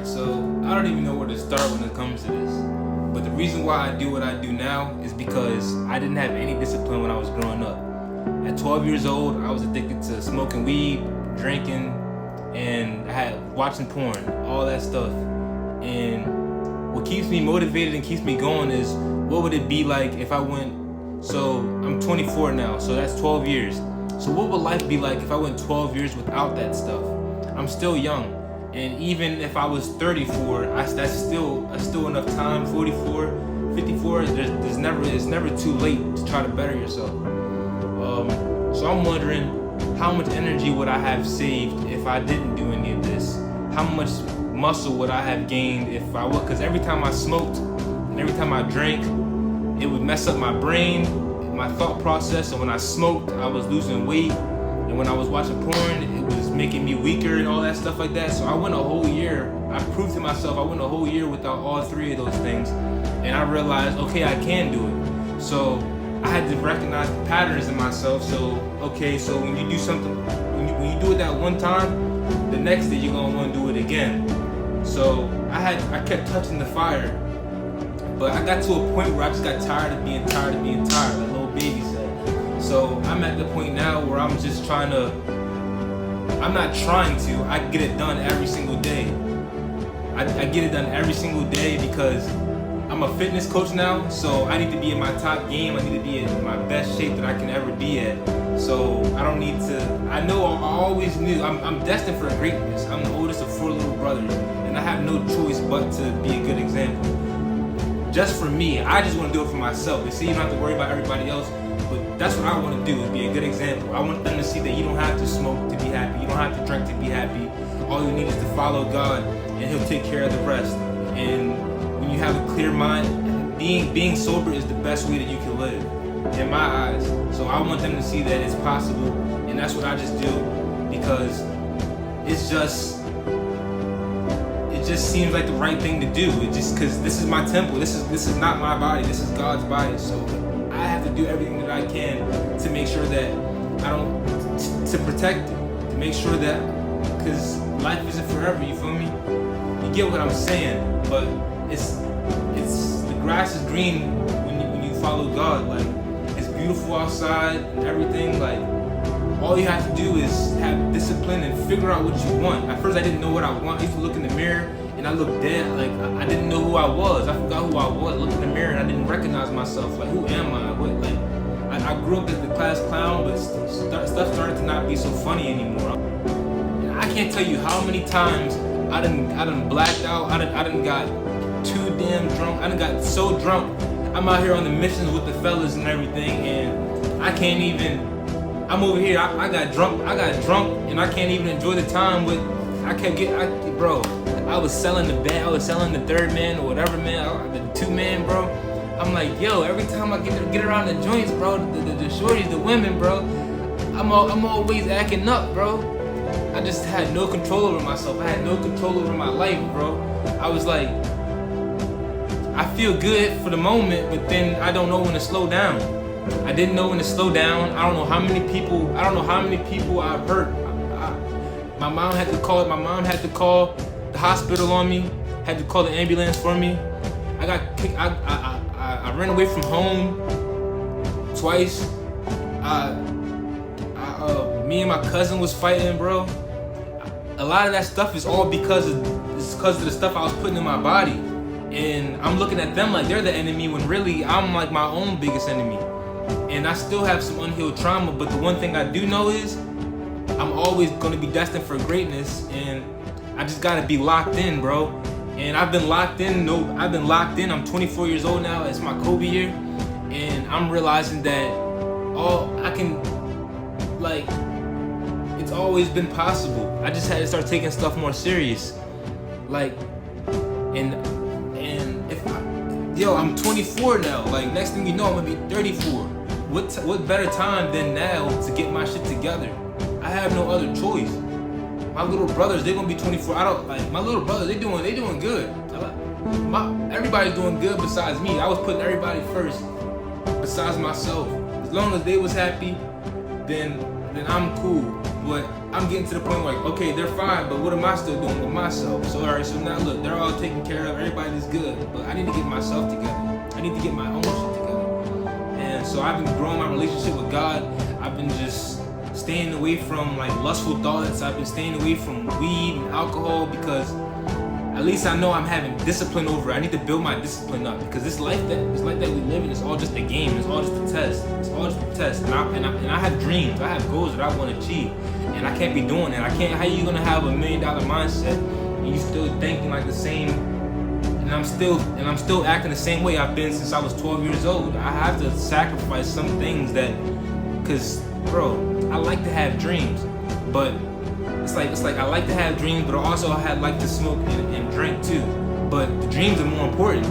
Alright, so I don't even know where to start when it comes to this. But the reason why I do what I do now is because I didn't have any discipline when I was growing up. At 12 years old, I was addicted to smoking weed, drinking, and I had watching porn, all that stuff. And what keeps me motivated and keeps me going is what would it be like if I went, so I'm 24 now, so that's 12 years. So what would life be like if I went 12 years without that stuff? I'm still young. And even if I was 34, that's still enough time. 44, 54, it's never too late to try to better yourself. So I'm wondering, how much energy would I have saved if I didn't do any of this? How much muscle would I have gained if I would? Because every time I smoked, and every time I drank, it would mess up my brain, my thought process. And when I smoked, I was losing weight. And when I was watching porn, it was making me weaker and all that stuff like that. So I went a whole year. I proved to myself I went a whole year without all three of those things. And I realized, okay, I can do it. So I had to recognize the patterns in myself. So, okay, so when you do something, when you do it that one time, the next day you're gonna want to do it again. So I kept touching the fire. But I got to a point where I just got tired of being tired, like little baby said. So I'm at the point now where I'm just I get it done every single day. I get it done every single day because I'm a fitness coach now, so I need to be in my top game. I need to be in my best shape that I can ever be at. So I don't need to, I know I always knew, I'm destined for greatness. I'm the oldest of 4 little brothers, and I have no choice but to be a good example. Just for me, I just want to do it for myself. You see, you don't have to worry about everybody else. But that's what I want to do, is be a good example. I want them to see that you don't have to smoke to be happy. You don't have to drink to be happy. All you need is to follow God, and He'll take care of the rest. And when you have a clear mind, being sober is the best way that you can live, in my eyes. So I want them to see that it's possible, and that's what I just do, because it just seems like the right thing to do. It just, because this is my temple. This is not my body. This is God's body. So I have to do everything that I can to make sure that I don't, to protect it, to make sure that, because life isn't forever, you feel me? You get what I'm saying, but it's the grass is green when you follow God. Like, it's beautiful outside and everything. Like, all you have to do is have discipline and figure out what you want. At first I didn't know what I want. I used to look in the mirror and I looked dead. Like, I didn't know who I was. I forgot who I was. I looked in the mirror and I didn't recognize myself. Like, who am I? What, like, I grew up as the class clown, but stuff started to not be so funny anymore. And I can't tell you how many times I done blacked out. I done got too damn drunk. I done got so drunk. I'm out here on the missions with the fellas and everything, and I can't even. I'm over here. I got drunk, and I can't even enjoy the time with. Bro. I was selling the bed. I was selling the third man or whatever man, the 2 man, bro. I'm like, yo, every time I get around the joints, bro, the shorties, the women, bro, I'm always acting up, bro. I just had no control over myself. I had no control over my life, bro. I was like, I feel good for the moment, but then I don't know when to slow down. I didn't know when to slow down. I don't know how many people I've hurt. My mom had to call the hospital on me, had to call the ambulance for me. I got kicked. I ran away from home twice. Me and my cousin was fighting, bro. A lot of that stuff is all because of the stuff I was putting in my body. And I'm looking at them like they're the enemy, when really I'm like my own biggest enemy. And I still have some unhealed trauma, but the one thing I do know is I'm always gonna be destined for greatness, and I just gotta be locked in, bro. And I've been locked in. I'm 24 years old now. It's my Kobe year, and I'm realizing that it's always been possible. I just had to start taking stuff more serious. Like, and I'm 24 now. Like, next thing you know, I'm gonna be 34. What better time than now to get my shit together? I have no other choice. My little brothers, they're gonna be 24. My little brothers, they doing good. Everybody's doing good besides me. I was putting everybody first besides myself. As long as they was happy, then I'm cool. But I'm getting to the point where, like, okay, they're fine, but what am I still doing with myself? So, all right, so now look, they're all taken care of, everybody's good, but I need to get myself together. I need to get my own shit together. And so I've been growing my relationship with God. I've been just staying away from like lustful thoughts. I've been staying away from weed and alcohol because at least I know I'm having discipline over it. I need to build my discipline up because this life that we live in is all just a game. It's all just a test. It's all just a test. And I have dreams. I have goals that I want to achieve, and I can't be doing that. I can't. How you gonna have $1 million mindset and you still thinking like the same? And I'm still acting the same way I've been since I was 12 years old. I have to sacrifice some things cause bro, I like to have dreams, but it's like I like to have dreams, but I also like to smoke and drink too. But the dreams are more important.